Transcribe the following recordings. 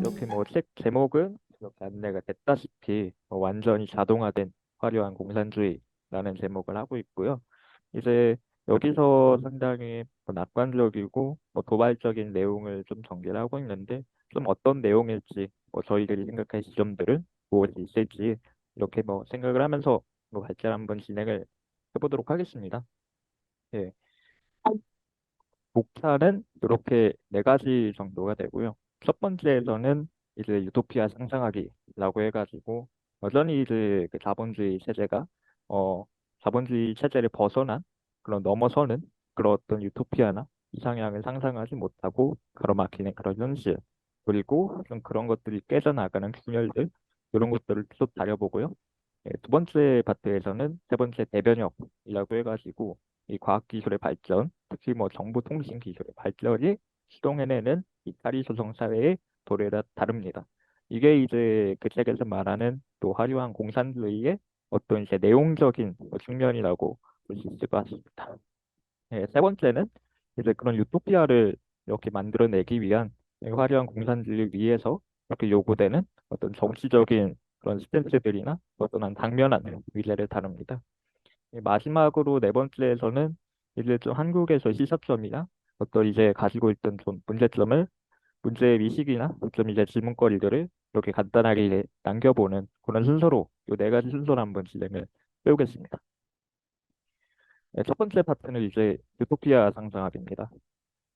이렇게 뭐 책 제목은 이렇게 안내가 됐다시피 완전히 자동화된 화려한 공산주의라는 제목을 하고 있고요. 이제 여기서 상당히 낙관적이고 도발적인 내용을 좀 전개를 하고 있는데 좀 어떤 내용일지 저희들이 생각할 지점들은 무엇이 있을지 이렇게 생각을 하면서 발제를 한번 진행을 해보도록 하겠습니다. 예. 목차는 이렇게 네 가지 정도가 되고요. 첫 번째에서는 이제 유토피아 상상하기라고 해가지고 여전히 이제 그 자본주의 체제가 어 자본주의 체제를 벗어난 그런 넘어서는 그런 어떤 유토피아나 이상향을 상상하지 못하고 가로막히는 그런 현실 그리고 좀 그런 것들이 깨져나가는 균열들 이런 것들을 쭉 다뤄보고요. 예, 두 번째 파트에서는 세 번째 대변혁이라고 해가지고 이 과학기술의 발전, 특히 정보통신 기술의 발전이 시동해내는 이 탈의소성 사회의 도래를 다룹니다. 이게 이제 그 책에서 말하는 또 화려한 공산주의의 어떤 이제 내용적인 측면이라고 볼 수 있을 것 같습니다. 예, 세 번째는 이제 그런 유토피아를 이렇게 만들어내기 위한 이 화려한 공산주의를 위해서 이렇게 요구되는 어떤 정치적인 그런 스탠스들이나 어떤 당면한 위례를 다룹니다. 마지막으로 네 번째에서는 이제 좀 한국에서 시사점이나 어떤 이제 가지고 있던 좀 문제점을 문제 위식이나 좀 이제 질문거리들을 이렇게 간단하게 남겨보는 그런 순서로 이 네 가지 순서로 한번 진행을 해보겠습니다. 네, 첫 번째 파트는 이제 유토피아 상상학입니다.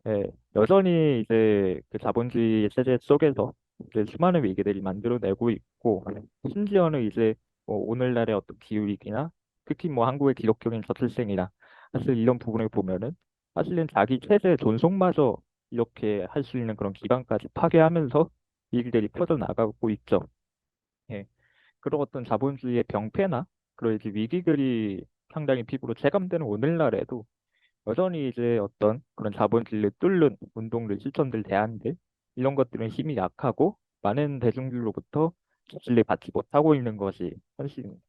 네, 여전히 이제 그 자본주의 체제 속에서 이제 수많은 위기들이 만들어내고 있고 심지어는 이제 오늘날의 어떤 기후위기나 특히 한국의 기록적인 저출생이나 사실 이런 부분을 보면은 사실은 자기 체제 존속마저 이렇게 할 수 있는 그런 기반까지 파괴하면서 위기들이 퍼져나가고 있죠. 예. 그런 어떤 자본주의의 병폐나 그런 이제 위기들이 상당히 피부로 체감되는 오늘날에도 여전히 이제 어떤 그런 자본주의를 뚫는 운동들, 실천들, 대안들 이런 것들은 힘이 약하고 많은 대중들로부터 지지를 받지 못하고 있는 것이 현실입니다.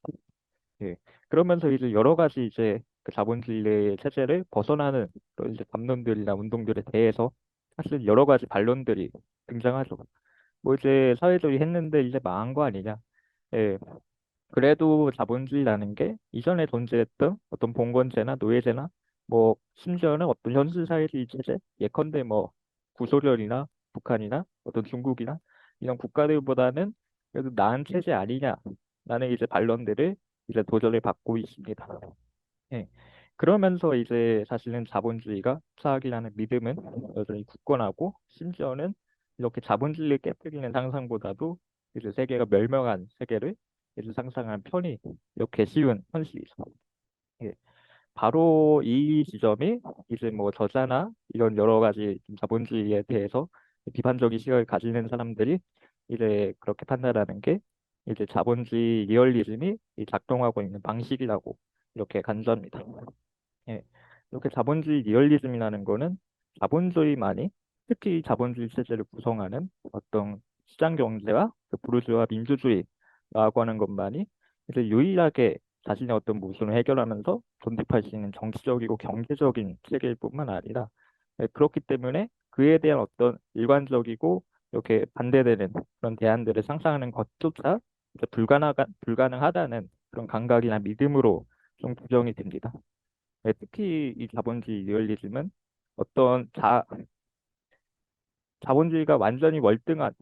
예. 그러면서 이제 여러 가지 이제 그 자본주의의 체제를 벗어나는 그런 이제 담론들이나 운동들에 대해서 사실 여러 가지 반론들이 등장하죠. 이제 사회주의 했는데 이제 망한 거 아니냐? 예. 그래도 자본주의라는 게 이전에 존재했던 어떤 봉건제나 노예제나 심지어는 어떤 현실 사회주의 체제 예컨대 구소련이나 북한이나 어떤 중국이나 이런 국가들보다는 그래도 나은 체제 아니냐라는 이제 반론들을 이제 도전을 받고 있습니다. 예. 그러면서 이제 사실은 자본주의가 차악이라는 믿음은 여전히 굳건하고 심지어는 이렇게 자본주의를 깨뜨리는 상상보다도 이제 세계가 멸망한 세계를 이제 상상하는 편이 이렇게 쉬운 현실이죠. 예. 바로 이 지점이 이제 저자나 이런 여러 가지 좀 자본주의에 대해서 비판적인 시각을 가지는 사람들이 이제 그렇게 판단하는 게 이제 자본주의 리얼리즘이 이 작동하고 있는 방식이라고 이렇게 간주합니다. 예. 이렇게 자본주의 리얼리즘이라는 거는 자본주의만이 특히 자본주의 체제를 구성하는 어떤 시장 경제와 그 부르주아 민주주의라고 하는 것만이 이제 유일하게 자신의 어떤 모순을 해결하면서 존립할 수 있는 정치적이고 경제적인 체계일 뿐만 아니라 그렇기 때문에 그에 대한 어떤 일관적이고 이렇게 반대되는 그런 대안들을 상상하는 것조차 이제 불가능하다는 그런 감각이나 믿음으로 좀 규정이 됩니다. 네, 특히 이 자본주의 리얼리즘은 어떤 자본주의가 완전히 월등한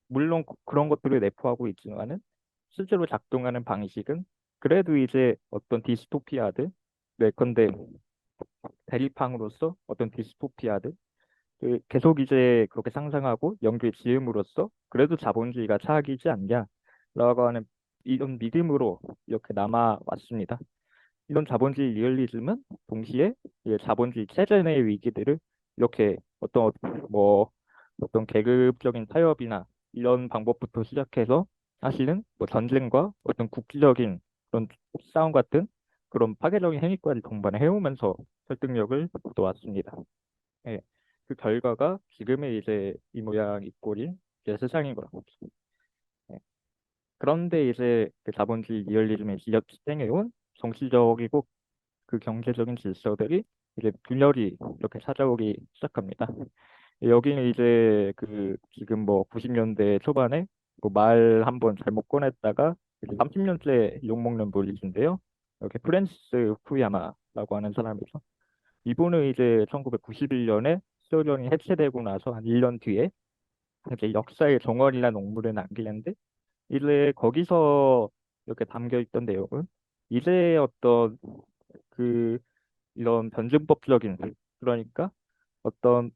물론 그런 것들을 내포하고 있지만은 실제로 작동하는 방식은 그래도 이제 어떤 디스토피아들 예컨대 대립항으로서 어떤 디스토피아들 계속 이제 그렇게 상상하고 연구에 지음으로써 그래도 자본주의가 차악이지 않냐라고 하는 이런 믿음으로 이렇게 남아 왔습니다. 이런 자본주의 리얼리즘은 동시에 이 자본주의 체제 내의 위기들을 이렇게 뭐 어떤 계급적인 타협이나 이런 방법부터 시작해서 사실은 전쟁과 어떤 국지적인 그런 싸움 같은 그런 파괴적인 행위까지 동반해 해오면서 설득력을 돋았습니다. 예. 그 결과가 지금의 이제 이 모양 이 꼴인 이제 세상인 거라고. 예. 그런데 이제 그 자본주의 리얼리즘의 지탱해온 정치적이고 그 경제적인 질서들이 이제 균열이 이렇게 찾아오기 시작합니다. 여기는 이제 지금 뭐 90년대 초반에 말 한 번 잘못 꺼냈다가 이제 30년째 욕먹는 분이신데요. 여기 프랜시스 후쿠야마라고 하는 사람이죠. 이분은 이제 1991년에 소련이 해체되고 나서 한 1년 뒤에 이제 역사의 종언이라는 논문을 남기는데 이제 거기서 이렇게 담겨 있던 내용은 이제 어떤 그 이런 변증법적인, 그러니까 어떤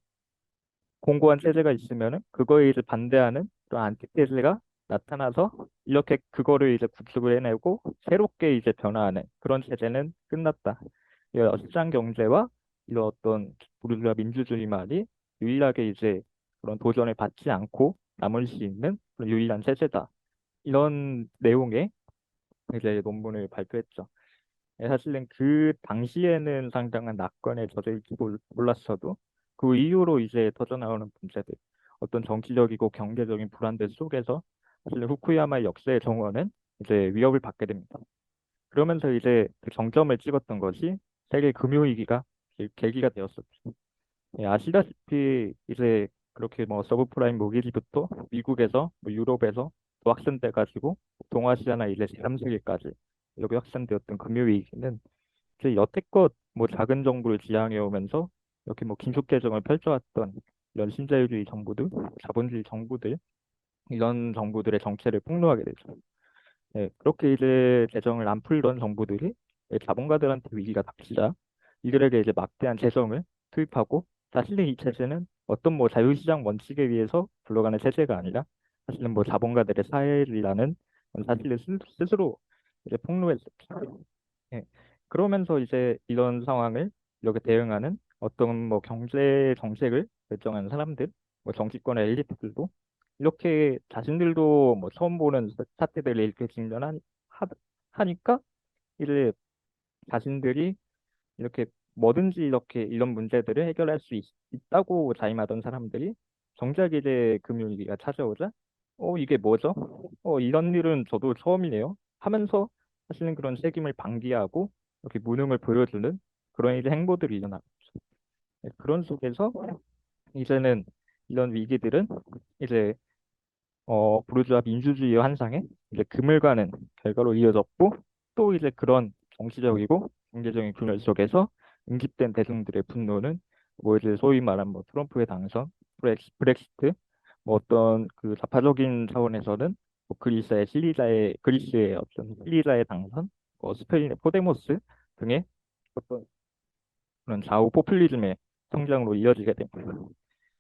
공고한 체제가 있으면은 그거에 이제 반대하는 그런 안티테제가 나타나서 이렇게 그거를 이제 구축을 해내고 새롭게 이제 변화하는 그런 체제는 끝났다. 이 시장 경제와 이런 어떤 부르주아 민주주의만이 유일하게 이제 그런 도전을 받지 않고 남을 수 있는 그런 유일한 체제다. 이런 내용의 이제 논문을 발표했죠. 사실은 그 당시에는 상당한 낙관에 젖어 있지 몰랐어도 그 이후로 이제 터져나오는 문제들, 어떤 정치적이고 경제적인 불안들 속에서 사실 후쿠야마의 역사의 정원은 이제 위협을 받게 됩니다. 그러면서 이제 그 정점을 찍었던 것이 세계 금융위기가 계기가 되었었죠. 아시다시피 이제 그렇게 뭐 서브프라임 모기지부터 미국에서 뭐 유럽에서 또 확산돼 가지고 동아시아나 이제 제3세계까지 이렇게 확산되었던 금융위기는 이제 여태껏 뭐 작은 정부를 지향해 오면서 이렇게 뭐 긴축 개정을 펼쳐왔던 이런 신자유주의 정부들, 자본주의 정부들, 이런 정부들의 정체를 폭로하게 되죠. 네, 그렇게 이제 재정을 안 풀던 정부들이 자본가들한테 위기가 닥치자 이들에게 이제 막대한 재정을 투입하고 사실은 이 체제는 어떤 뭐 자유시장 원칙에 의해서 굴러가는 체제가 아니라 사실은 뭐 자본가들의 사회라는 사실을 스스로 이제 폭로했었죠. 예. 그러면서 이제 이런 상황을 이렇게 대응하는 어떤 뭐 경제 정책을 결정하는 사람들, 뭐 정치권의 엘리트들도 이렇게 자신들도 뭐 처음 보는 사태들을 이렇게 하니까 이제 자신들이 이렇게 뭐든지 이렇게 이런 문제들을 해결할 수 있다고 자임하던 사람들이 정작 이제 금융위기가 찾아오자 이게 뭐죠? 이런 일은 저도 처음이네요 하면서 사실은 그런 책임을 방기하고 이렇게 무능을 보여주는 그런 이제 행보들이 일어나죠. 네, 그런 속에서 이제는 이런 위기들은 이제 부르주아 민주주의 환상에 이제 금을 가는 결과로 이어졌고 또 이제 그런 정치적이고 경제적인 균열 속에서 응집된 대중들의 분노는 뭐 이제 소위 말한 뭐 트럼프의 당선, 브렉시트, 뭐 어떤 그 좌파적인 차원에서는 뭐 그리스의 어떤 실리자의 당선, 뭐 스페인의 포데모스 등의 어떤 그런 좌우 포퓰리즘의 성장으로 이어지게 됩니다.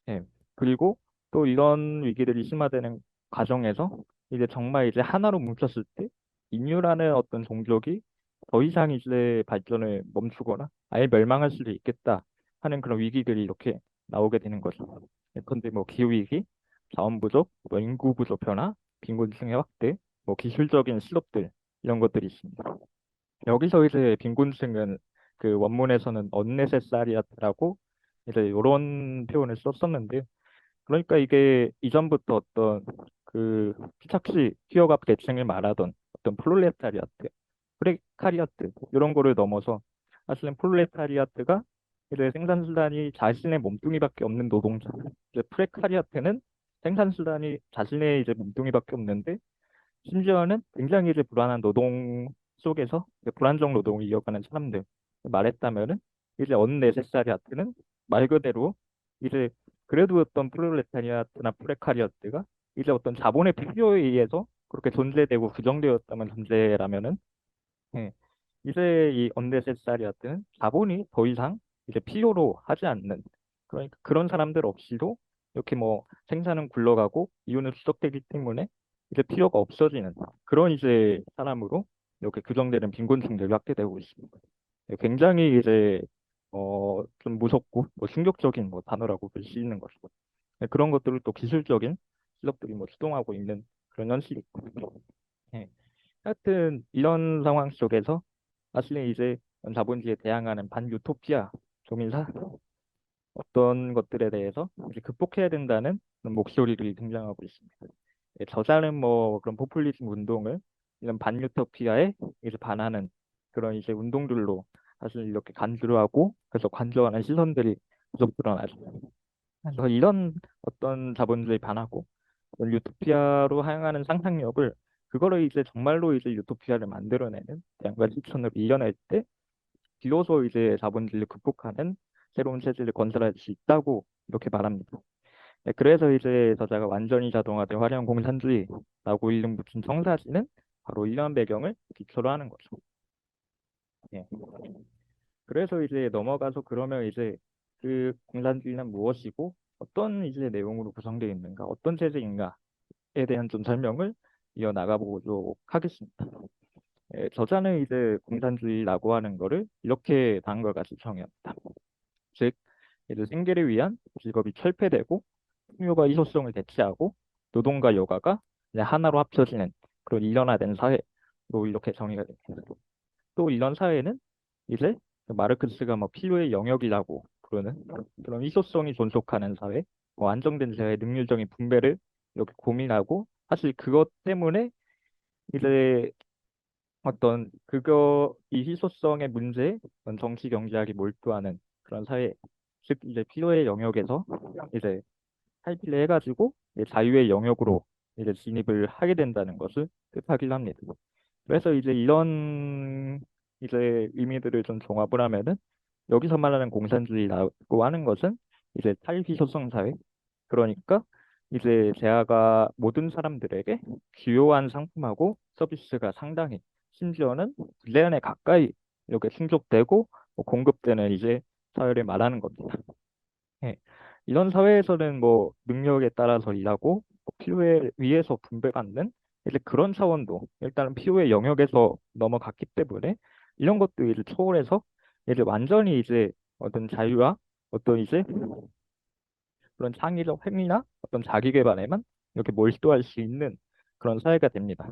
예. 그리고 또 이런 위기들이 심화되는 과정에서 이제 정말 이제 하나로 뭉쳤을 때 인류라는 어떤 종족이 더 이상 이제 발전을 멈추거나 아예 멸망할 수도 있겠다 하는 그런 위기들이 이렇게 나오게 되는 거죠. 예컨대 뭐 기후위기, 자원 부족, 뭐 인구 구조 변화, 빈곤층의 확대, 뭐 기술적인 실업들 이런 것들이 있습니다. 여기서 이제 빈곤층은 그 원문에서는 언네세사리아라고 이제 이런 표현을 썼었는데 그러니까 이게 이전부터 어떤 그 피착시 휘어갑 계층을 말하던 어떤 프롤레타리아트, 프레카리아트 이런 거를 넘어서 사실은 프롤레타리아트가 이제 생산수단이 자신의 몸뚱이밖에 없는 노동자, 이제 프레카리아트는 생산수단이 자신의 이제 몸뚱이밖에 없는데 심지어는 굉장히 이제 불안한 노동 속에서 이제 불안정 노동을 이어가는 사람들 말했다면은 이제 언네세사리아트는 말 그대로 이제 그래도 어떤 프롤레타리아트나 프레카리아트가 이제 어떤 자본의 필요에 의해서 그렇게 존재되고 규정되었다면 존재라면은 예, 이제 이 언네세사리아트는 자본이 더 이상 이제 필요로 하지 않는 그러니까 그런 사람들 없이도 이렇게 뭐 생산은 굴러가고 이윤은 축적되기 때문에 이제 필요가 없어지는 그런 이제 사람으로 이렇게 규정되는 빈곤층들이 확대되고 있습니다. 예, 굉장히 이제 좀 무섭고 뭐 충격적인 뭐 단어라고 볼 수 있는 것이고 예, 그런 것들을 또 기술적인 실력들이 뭐 주동하고 있는 그런 현실이 있거든요. 예. 하여튼 이런 상황 속에서 사실은 이제 자본주의에 대항하는 반유토피아 조민사 어떤 것들에 대해서 이제 극복해야 된다는 그런 목소리들이 등장하고 있습니다. 예, 저자는 뭐 그런 포퓰리즘 운동을 이런 반유토피아에 이제 반하는 그런 이제 운동들로 사실 이렇게 간주하고 그래서 관조하는 시선들이 계속 드러나죠. 그래서 이런 어떤 자본주의 반하고 유토피아로 향하는 상상력을 그거를 이제 정말로 이제 유토피아를 만들어내는 대안과 실천으로 이겨낼 때 비로소 이제 자본주의를 극복하는 새로운 체제를 건설할 수 있다고 이렇게 말합니다. 네, 그래서 이제 저자가 완전히 자동화된 화려한 공산주의라고 이름 붙인 청사진은 바로 이러한 배경을 기초로 하는 거죠. 예. 그래서 이제 넘어가서 그러면 이제 그 공산주의는 무엇이고 어떤 이제 내용으로 구성되어 있는가, 어떤 체제인가에 대한 좀 설명을 이어나가 보도록 하겠습니다. 예, 저자는 이제 공산주의라고 하는 거를 이렇게 다음과 같이 정의합니다. 즉, 이제 생계를 위한 직업이 철폐되고 풍요가 희소성을 대체하고 노동과 여가가 이제 하나로 합쳐지는 그런 일원화된 사회로 이렇게 정의가 됩니다. 또 이런 사회는 이제 마르크스가 뭐 필요의 영역이라고 부르는 그런 희소성이 존속하는 사회, 뭐 안정된 사회, 능률적인 분배를 이렇게 고민하고 사실 그것 때문에 이제 어떤 그거 이 희소성의 문제에 어떤 정치 경제학이 몰두하는 그런 사회, 즉 이제 필요의 영역에서 이제 탈피를 해가지고 이제 자유의 영역으로 이제 진입을 하게 된다는 것을 뜻하기도 합니다. 그래서 이제 이런 이제 의미들을 좀 종합을 하면은 여기서 말하는 공산주의라고 하는 것은 이제 탈피소성 사회, 그러니까 이제 대화가 모든 사람들에게 주요한 상품하고 서비스가 상당히 심지어는 대안에 가까이 이렇게 충족되고 공급되는 이제 사회를 말하는 겁니다. 예. 이런 사회에서는 뭐 능력에 따라서 일하고 필요에 의해서 분배받는 이제 그런 차원도 일단은 필요의 영역에서 넘어갔기 때문에 이런 것도 이제 초월해서 이제 완전히 이제 어떤 자유와 어떤 이제 그런 창의적 행위나 어떤 자기 개발에만 이렇게 몰두할 수 있는 그런 사회가 됩니다.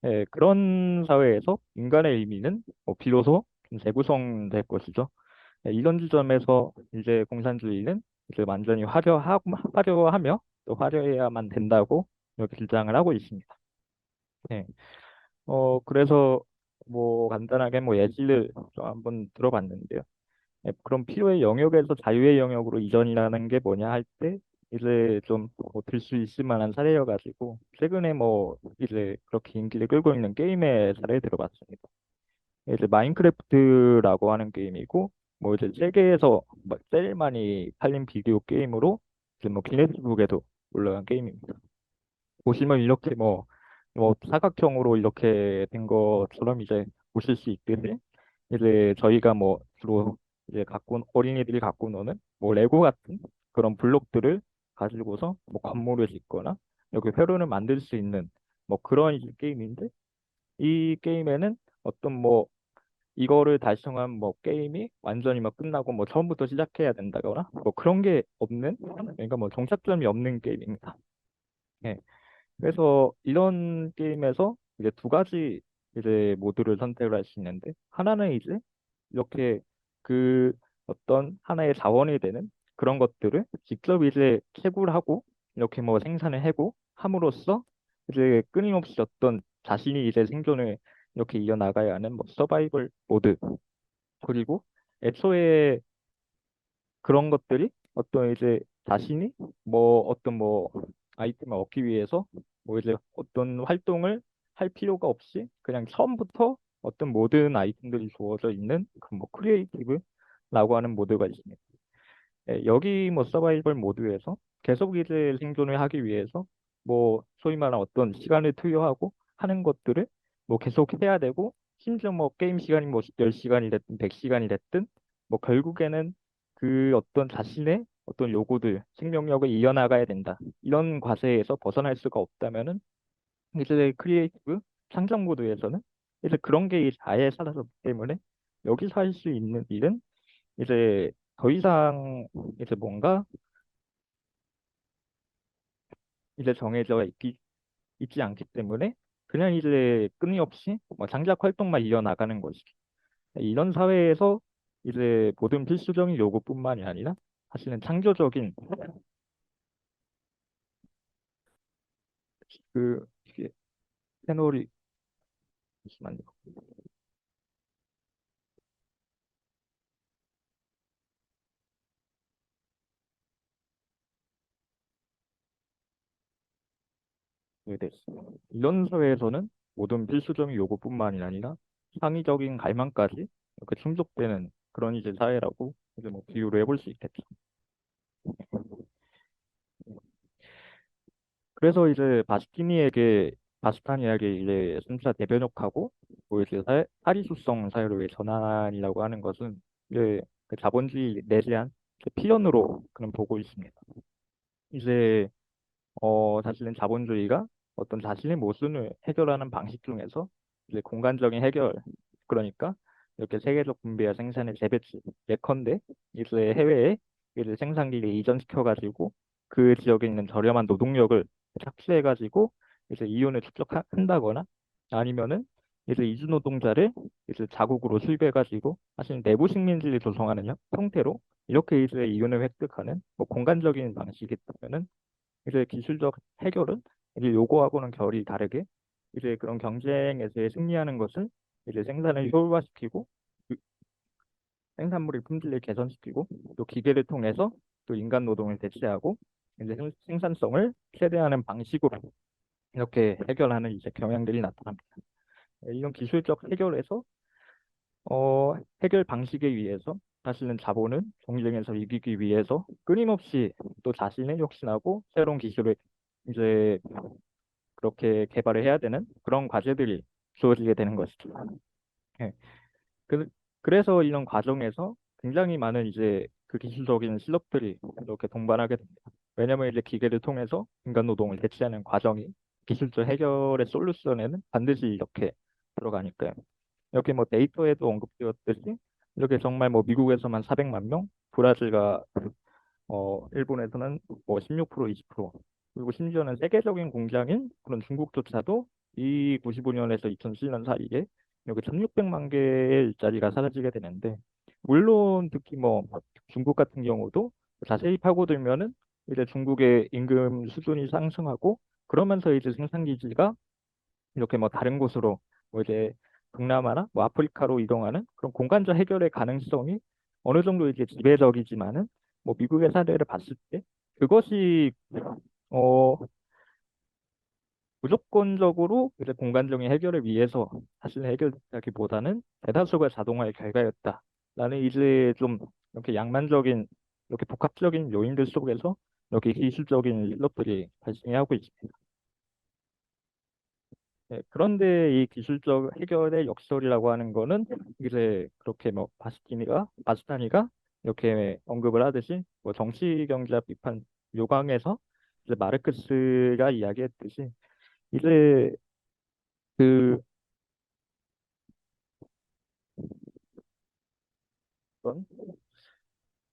예, 그런 사회에서 인간의 의미는 비로소 좀 재구성될 것이죠. 예, 이런 지점에서 이제 공산주의는 이제 완전히 화려하며 또 화려해야만 된다고 이렇게 주장을 하고 있습니다. 네. 그래서 뭐 간단하게 뭐 예시를 좀 한번 들어봤는데요. 예, 그럼 필요의 영역에서 자유의 영역으로 이전이라는 게 뭐냐 할 때 이제 좀들 수 있을 만한 사례여가지고 최근에 뭐 이제 그렇게 인기를 끌고 있는 게임의 사례를 들어봤습니다. 이제 마인크래프트라고 하는 게임이고 뭐 이제 세계에서 막 제일 많이 팔린 비디오 게임으로 이제 뭐 기네스북에도 올라간 게임입니다. 보시면 이렇게 뭐 사각형으로 이렇게 된 것처럼 이제 보실 수 있듯이 이제 저희가 뭐 주로 이제 어린이들이 갖고 노는 뭐 레고 같은 그런 블록들을 가지고서 뭐 건물을 짓거나 이렇게 회로를 만들 수 있는 뭐 그런 이제 게임인데 이 게임에는 어떤 뭐 이거를 달성한 뭐 게임이 완전히 막 끝나고 뭐 처음부터 시작해야 된다거나 뭐 그런 게 없는 그러니까 뭐 종착점이 없는 게임입니다. 예. 그래서 이런 게임에서 이제 두 가지 이제 모드를 선택을 할 수 있는데 하나는 이제 이렇게 그 어떤 하나의 자원이 되는 그런 것들을 직접 이제 채굴 하고 이렇게 뭐 생산을 하고 함으로써 이제 끊임없이 어떤 자신이 이제 생존을 이렇게 이어나가야 하는 뭐 서바이벌 모드 그리고 애초에 그런 것들이 어떤 이제 자신이 뭐 어떤 뭐 아이템을 얻기 위해서 뭐 이제 어떤 활동을 할 필요가 없이 그냥 처음부터 어떤 모든 아이템들이 주어져 있는 그 뭐 크리에이티브라고 하는 모드가 있습니다. 예, 여기 뭐 서바이벌 모드에서 계속 이제 생존을 하기 위해서 뭐 소위 말하는 어떤 시간을 투여하고 하는 것들을 뭐 계속 해야 되고 심지어 뭐 게임 시간이 뭐 10시간이 됐든 100시간이 됐든 뭐 결국에는 그 어떤 자신의 어떤 요구들, 생명력을 이어나가야 된다. 이런 과제에서 벗어날 수가 없다면은 이제 크리에이티브 창작 모드에서는 이제 그런 게 이제 아예 사라졌기 때문에 여기서 할 수 있는 일은 이제 더 이상 이제 뭔가 이제 있지 않기 때문에 그냥 이제 끊임없이 뭐 창작 활동만 이어나가는 것이 이런 사회에서 이제 모든 필수적인 요구뿐만이 아니라 사실은 창조적인 이게 패널이 잠시만요. 됐습니다. 이런 사회에서는 모든 필수적인 요구뿐만이 아니라 창의적인 갈망까지 이렇게 충족되는 그런 이제 사회라고 이제 뭐 비유를 해볼 수 있겠죠. 그래서 이제 바스타니에게 이제 3차 대변혁하고 뭐 이제 사리수성 사회로의 전환이라고 하는 것은 이제 그 자본주의 내재한 그 필연으로 그런 보고 있습니다. 이제 사실은 자본주의가 어떤 자신의 모순을 해결하는 방식 중에서 이제 공간적인 해결, 그러니까 이렇게 세계적 분배와 생산의 재배치, 예컨대 이제 해외에 이제 생산기를 이전시켜가지고 그 지역에 있는 저렴한 노동력을 착취해가지고 이제 이윤을 축적한다거나 아니면은 이제 이주 노동자를 이제 자국으로 수입해가지고 사실 내부 식민지를 조성하는 형태로 이렇게 이제 이윤을 획득하는 뭐 공간적인 방식이라면은 이제 기술적 해결은 이제 요거하고는 결이 다르게 이제 그런 경쟁에서 승리하는 것은 이제 생산을 효율화시키고 그 생산물의 품질을 개선시키고 또 기계를 통해서 또 인간 노동을 대체하고 이제 생산성을 최대화하는 방식으로 이렇게 해결하는 이제 경향들이 나타납니다. 이런 기술적 해결에서 해결 방식에 의해서 사실은 자본은 경쟁에서 이기기 위해서 끊임없이 또 자신을 혁신하고 새로운 기술을 이제 그렇게 개발을 해야 되는 그런 과제들이 주어지게 되는 것이죠. 예. 그, 그래서 이런 과정에서 굉장히 많은 이제 그 기술적인 실력들이 이렇게 동반하게 됩니다. 왜냐하면 이제 기계를 통해서 인간 노동을 대체하는 과정이 기술적 해결의 솔루션에는 반드시 이렇게 들어가니까요. 이렇게 뭐 데이터에도 언급되었듯이 이렇게 정말 뭐 미국에서만 400만 명, 브라질과 일본에서는 뭐 16%, 20%, 그리고 심지어는 세계적인 공장인 그런 중국조차도 이 95년에서 2007년 사이에 여기 1600만 개의 일자리가 사라지게 되는데, 물론 특히 뭐 중국 같은 경우도 자세히 파고들면은 이제 중국의 임금 수준이 상승하고 그러면서 이제 생산 기지가 이렇게 뭐 다른 곳으로 뭐 이제 동남아나 뭐 아프리카로 이동하는 그런 공간적 해결의 가능성이 어느 정도 이제 지배적이지만은 뭐 미국의 사례를 봤을 때 그것이 어 무조건적으로 이제 공간적인 해결을 위해서 사실 해결하기보다는 대다수가 자동화의 결과였다라는 이제 좀 이렇게 양면적인 이렇게 복합적인 요인들 속에서 이렇게 기술적인 실력들이 발생하고 있습니다. 네, 그런데 이 기술적 해결의 역설이라고 하는 거는 이제 그렇게 뭐 바스타니가 이렇게 언급을 하듯이 뭐 정치 경제학 비판 요강에서 이제 마르크스가 이야기했듯이 이제 그 어떤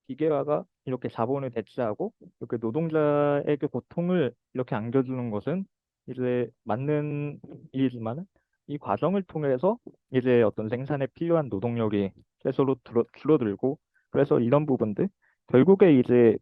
기계화가 이렇게 자본을 대체하고 이렇게 노동자에게 고통을 이렇게 안겨주는 것은 이제 맞는 일이지만 이 과정을 통해서 이제 어떤 생산에 필요한 노동력이 최소로 줄어들고 그래서 이런 부분들 결국에 이제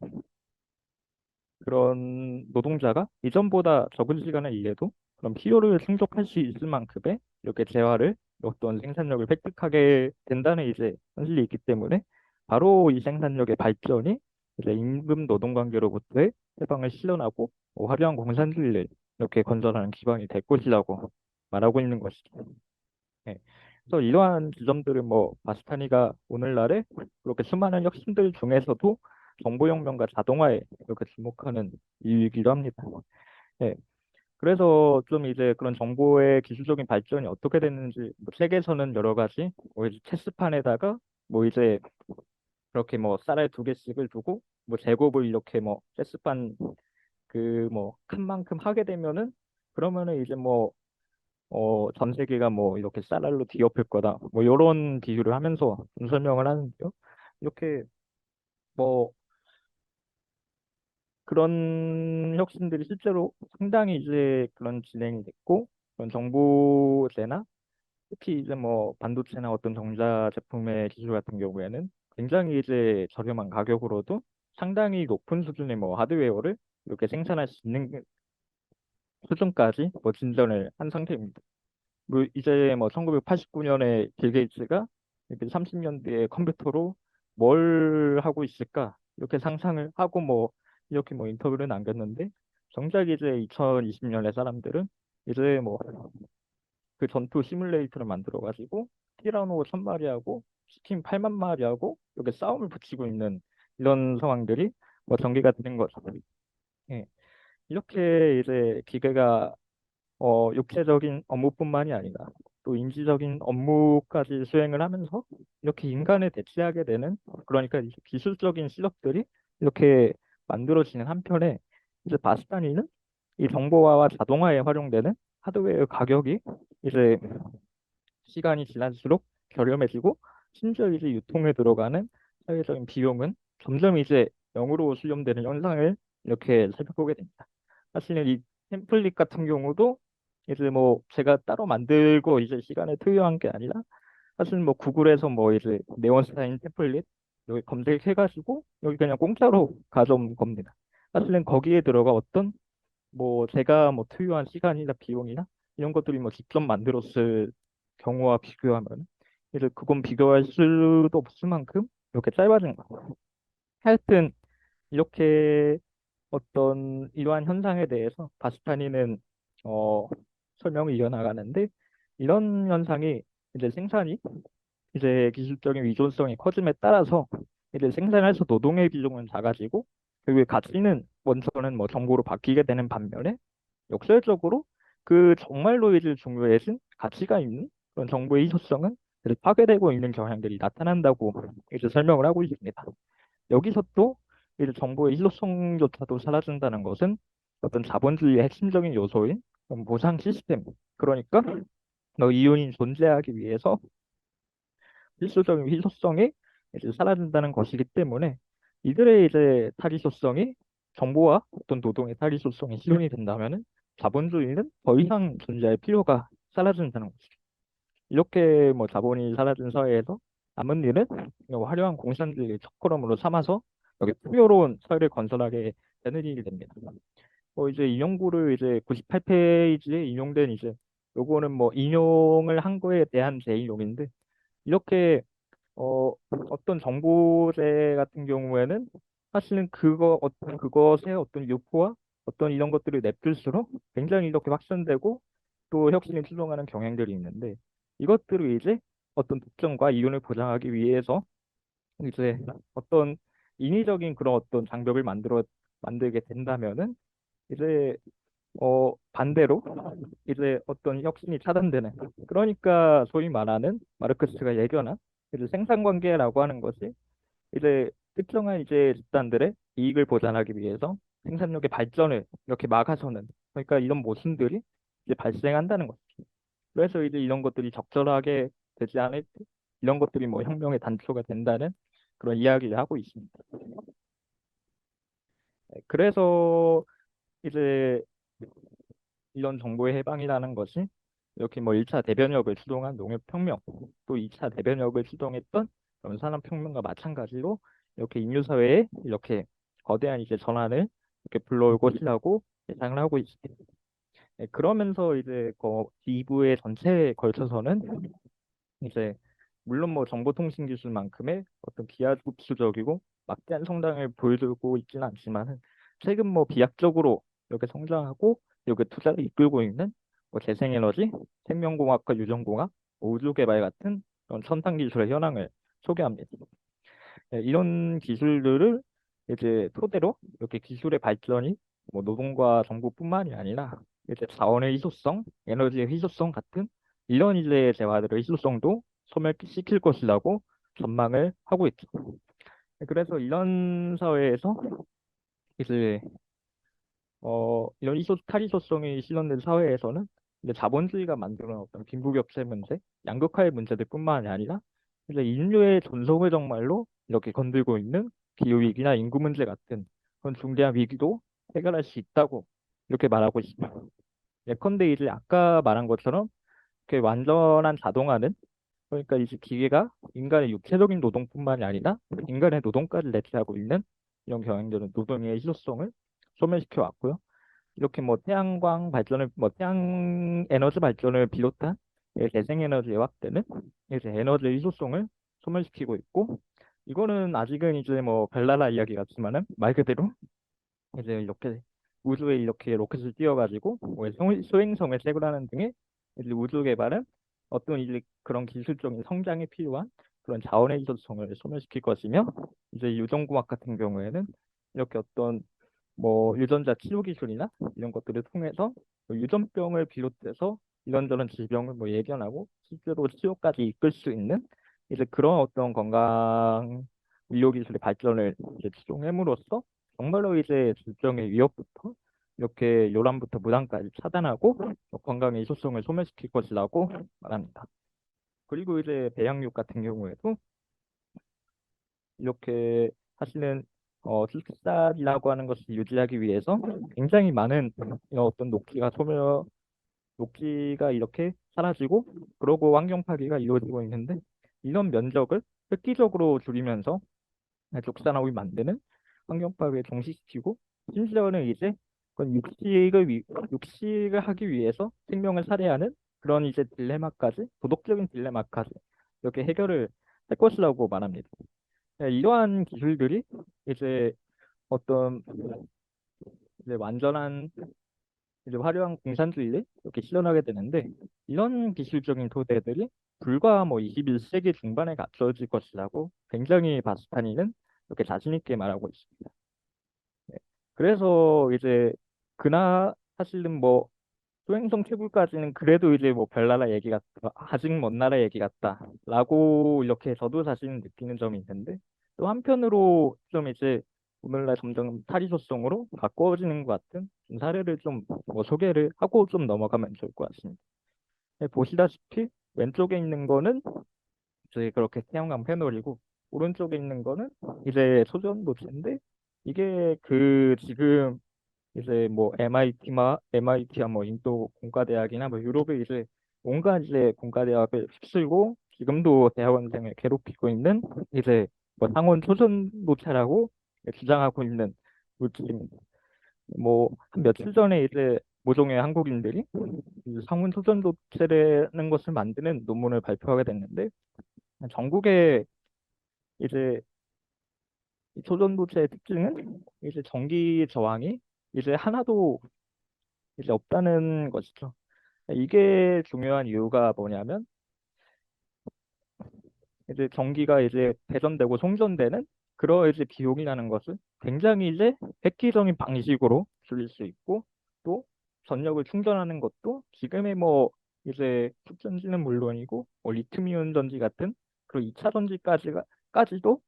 그런 노동자가 이전보다 적은 시간을 일해도 그런 필요를 충족할 수 있을 만큼의 이렇게 재화를 어떤 생산력을 획득하게 된다는 이제 현실이 있기 때문에 바로 이 생산력의 발전이 이제 임금 노동 관계로부터의 해방을 실현하고 화려한 공산주의를 이렇게 건설하는 기반이 될 것이라고 말하고 있는 것이죠. 네. 그래서 이러한 지점들은 뭐 바스타니가 오늘날에 그렇게 수많은 혁신들 중에서도 정보혁명과 자동화에 이렇게 주목하는 이유이기도 합니다. 네. 그래서 좀 이제 그런 정보의 기술적인 발전이 어떻게 됐는지 뭐 책에서는 여러 가지 뭐 이제 체스판에다가 뭐 이제 그렇게 뭐 쌀알 두 개씩을 두고 뭐 제곱을 이렇게 뭐 체스판 그 뭐 큰 만큼 하게 되면은 그러면은 이제 뭐 전 세계가 뭐 이렇게 쌀알로 뒤엎을 거다. 뭐 이런 비유를 하면서 좀 설명을 하는데요. 이렇게 뭐 그런 혁신들이 실제로 상당히 이제 그런 진행이 됐고, 그런 정보재나 특히 이제 뭐 반도체나 어떤 전자 제품의 기술 같은 경우에는 굉장히 이제 저렴한 가격으로도 상당히 높은 수준의 뭐 하드웨어를 이렇게 생산할 수 있는 수준까지 뭐 진전을 한 상태입니다. 뭐 이제 뭐 1989년에 빌 게이츠가 이렇게 30년 뒤에 컴퓨터로 뭘 하고 있을까 이렇게 상상을 하고 뭐 이렇게 뭐 인터뷰를 남겼는데 정작 이제 2020년에 사람들은 이제 뭐 그 전투 시뮬레이터를 만들어 가지고 티라노 1000마리하고 치킨 8만 마리하고 이렇게 싸움을 붙이고 있는 이런 상황들이 뭐 전개가 되는 거죠. 예. 이렇게 이제 기계가 육체적인 업무뿐만이 아니라 또 인지적인 업무까지 수행을 하면서 이렇게 인간을 대체하게 되는, 그러니까 이제 기술적인 실력들이 이렇게 만들어지는 한편에 이제 바스타니는 이 정보화와 자동화에 활용되는 하드웨어 가격이 이제 시간이 지날수록 저렴해지고, 심지어 이제 유통에 들어가는 사회적인 비용은 점점 이제 0으로 수렴되는 현상을 이렇게 살펴보게 됩니다. 사실은 이 템플릿 같은 경우도 이제 뭐 제가 따로 만들고 이제 시간을 투여한 게 아니라, 사실 뭐 구글에서 뭐 이제 네온스타인 템플릿 여기 검색해가지고 여기 그냥 공짜로 가져온 겁니다. 사실은 거기에 들어가 어떤 뭐 제가 뭐 투여한 시간이나 비용이나 이런 것들이 뭐 직접 만들었을 경우와 비교하면 이제 그건 비교할 수도 없을 만큼 이렇게 짧아진 거. 하여튼 이렇게 어떤 이러한 현상에 대해서 바스타니는 어, 설명을 이어나가는데, 이런 현상이 이제 생산이 이제 기술적인 위존성이 커짐에 따라서 이제 생산에서 노동의 비중은 작아지고, 그리고 가치는 원천은 뭐 정보로 바뀌게 되는 반면에 역설적으로 그 정말로 이제 중요해진 가치가 있는 그런 정보의 희소성은 이제 파괴되고 있는 경향들이 나타난다고 이제 설명을 하고 있습니다. 여기서 또 이제 정보의 희소성조차도 사라진다는 것은 어떤 자본주의의 핵심적인 요소인 그런 보상 시스템, 그러니까 너 이윤이 존재하기 위해서 필수적인 희소성이 이제 사라진다는 것이기 때문에, 이들의 이제 탈의소성이 정보와 어떤 노동의 탈의소성이 실현이 된다면은 자본주의는 더 이상 존재할 필요가 사라진다는 것이죠. 이렇게 뭐 자본이 사라진 사회에서 남은 일은 뭐 화려한 공산주의를 첫걸음으로 삼아서 여기 풍요로운 사회를 건설하게 되는 일이 됩니다. 이제 인용구를 이제 98페이지에 인용된 이제 요거는 뭐 인용을 한 거에 대한 재인용인데, 이렇게 어떤 정보제 같은 경우에는 사실은 그것의 어떤 유포와 어떤 이런 것들을 냅둘수록 굉장히 이렇게 확산되고 또 혁신을 추동하는 경향들이 있는데, 이것들을 이제 어떤 독점과 이윤을 보장하기 위해서 이제 어떤 인위적인 그런 어떤 장벽을 만들게 된다면은 이제 반대로 이제 어떤 혁신이 차단되는, 그러니까 소위 말하는 마르크스가 예견한 이제 생산관계라고 하는 것이 이제 특정한 이제 집단들의 이익을 보장하기 위해서 생산력의 발전을 이렇게 막아서는, 그러니까 이런 모순들이 이제 발생한다는 거죠. 그래서 이제 이런 것들이 적절하게 되지 않을 때 이런 것들이 뭐 혁명의 단초가 된다는 그런 이야기를 하고 있습니다. 그래서 이제 이런 정보의 해방이라는 것이 이렇게 뭐 1차 대변혁을 추동한 농업혁명, 또 2차 대변혁을 추동했던 그런 산업혁명과 마찬가지로 이렇게 인류사회에 이렇게 거대한 이제 전환을 이렇게 불러올 것이라고 예상을 하고 있습니다. 네, 그러면서 이제 그 2부의 전체에 걸쳐서는 이제 물론 뭐 정보통신 기술만큼의 어떤 기하급수적이고 막대한 성장을 보여주고 있지는 않지만, 최근 뭐 비약적으로 이렇게 성장하고 이렇게 투자를 이끌고 있는 뭐 재생에너지, 생명공학과 유전공학, 우주개발 같은 그런 첨단 기술의 현황을 소개합니다. 네, 이런 기술들을 이제 토대로 이렇게 기술의 발전이 뭐 노동과 정보뿐만이 아니라 이제 자원의 희소성, 에너지의 희소성 같은 이런 이제 재화들의 희소성도 소멸시킬 것이라고 전망을 하고 있죠. 네, 그래서 이런 사회에서 이제 이런 탈의소성이 실현된 사회에서는 이제 자본주의가 만드는 어떤 빈부격차 문제, 양극화의 문제들뿐만이 아니라 이제 인류의 존속을 정말로 이렇게 건들고 있는 기후위기나 인구 문제 같은 그런 중대한 위기도 해결할 수 있다고 이렇게 말하고 있습니다. 예컨대 이제 아까 말한 것처럼 그 완전한 자동화는, 그러니까 이제 기계가 인간의 육체적인 노동뿐만이 아니라 인간의 노동까지 대체하고 있는 이런 경향들은 노동의 희소성을 소멸시켜 왔고요. 이렇게 뭐 태양광 발전을 뭐 태양 에너지 발전을 비롯한 재생에너지의 확대는 이제 에너지 희소성을 소멸시키고 있고, 이거는 아직은 이제 뭐 별나라 이야기 같지만은 말 그대로 이제 이렇게 우주에 이렇게 로켓을 띄워가지고 뭐 소행성을 채굴하는 등의 이제 우주 개발은 어떤 이제 그런 기술적인 성장에 필요한 그런 자원의 희소성을 소멸시킬 것이며, 이제 유전공학 같은 경우에는 이렇게 어떤 뭐 유전자 치료 기술이나 이런 것들을 통해서 뭐 유전병을 비롯해서 이런저런 질병을 뭐 예견하고 실제로 치료까지 이끌 수 있는 이제 그런 어떤 건강 의료 기술의 발전을 이제 추종함으로써 정말로 이제 질병의 위협부터 이렇게 요람부터 무당까지 차단하고 건강의 희소성을 소멸시킬 것이라고 말합니다. 그리고 이제 배양육 같은 경우에도 이렇게 사실은 출산이라고 하는 것을 유지하기 위해서 굉장히 많은 이런 어떤 녹지가 이렇게 사라지고 그러고 환경 파괴가 이루어지고 있는데, 이런 면적을 획기적으로 줄이면서 족산업이 만드는 환경 파괴에 종식시키고, 심지어는 이제 그건 육식을 하기 위해서 생명을 살해하는 그런 이제 딜레마까지, 도덕적인 딜레마까지 이렇게 해결을 할 것이라고 말합니다. 네, 이러한 기술들이 이제 어떤 이제 완전한 이제 화려한 공산주의를 이렇게 실현하게 되는데, 이런 기술적인 토대들이 불과 뭐 21세기 중반에 갖춰질 것이라고 굉장히 바스타니는 이렇게 자신 있게 말하고 있습니다. 네. 그래서 이제 사실은 뭐 소행성 채굴까지는 그래도 이제 뭐 별나라 얘기 같다, 아직 먼 나라 얘기 같다라고 이렇게 저도 사실 느끼는 점이 있는데, 또 한편으로 좀 이제 오늘날 점점 탈의소성으로 가까워지는 것 같은 좀 사례를 좀 뭐 소개를 하고 좀 넘어가면 좋을 것 같습니다. 네, 보시다시피 왼쪽에 있는 거는 이제 그렇게 태양광 패널이고, 오른쪽에 있는 거는 이제 소전도체인데, 이게 그 지금 이제 뭐 MIT야 뭐 인도 공과대학이나 뭐 유럽의 이제 온갖 이제 공과대학을 휩쓸고 지금도 대학원생을 괴롭히고 있는 이제 뭐 상온 초전도체라고 주장하고 있는 물질입니다. 뭐 한 며칠 전에 이제 모종의 한국인들이 이 상온 초전도체라는 것을 만드는 논문을 발표하게 됐는데, 전국에 이제 이 초전도체의 특징은 이제 전기 저항이 이제 하나도 이제 없다는 것이죠. 이게 중요한 이유가 뭐냐면, 이제 전기가 이제 배전되고 송전되는 그런 이제 비용이라는 것을 굉장히 이제 획기적인 방식으로 줄일 수 있고, 또 전력을 충전하는 것도 지금의 뭐 이제 蓄전지는 물론이고 뭐 리튬이온 전지 같은 그리고 2차 전지까지도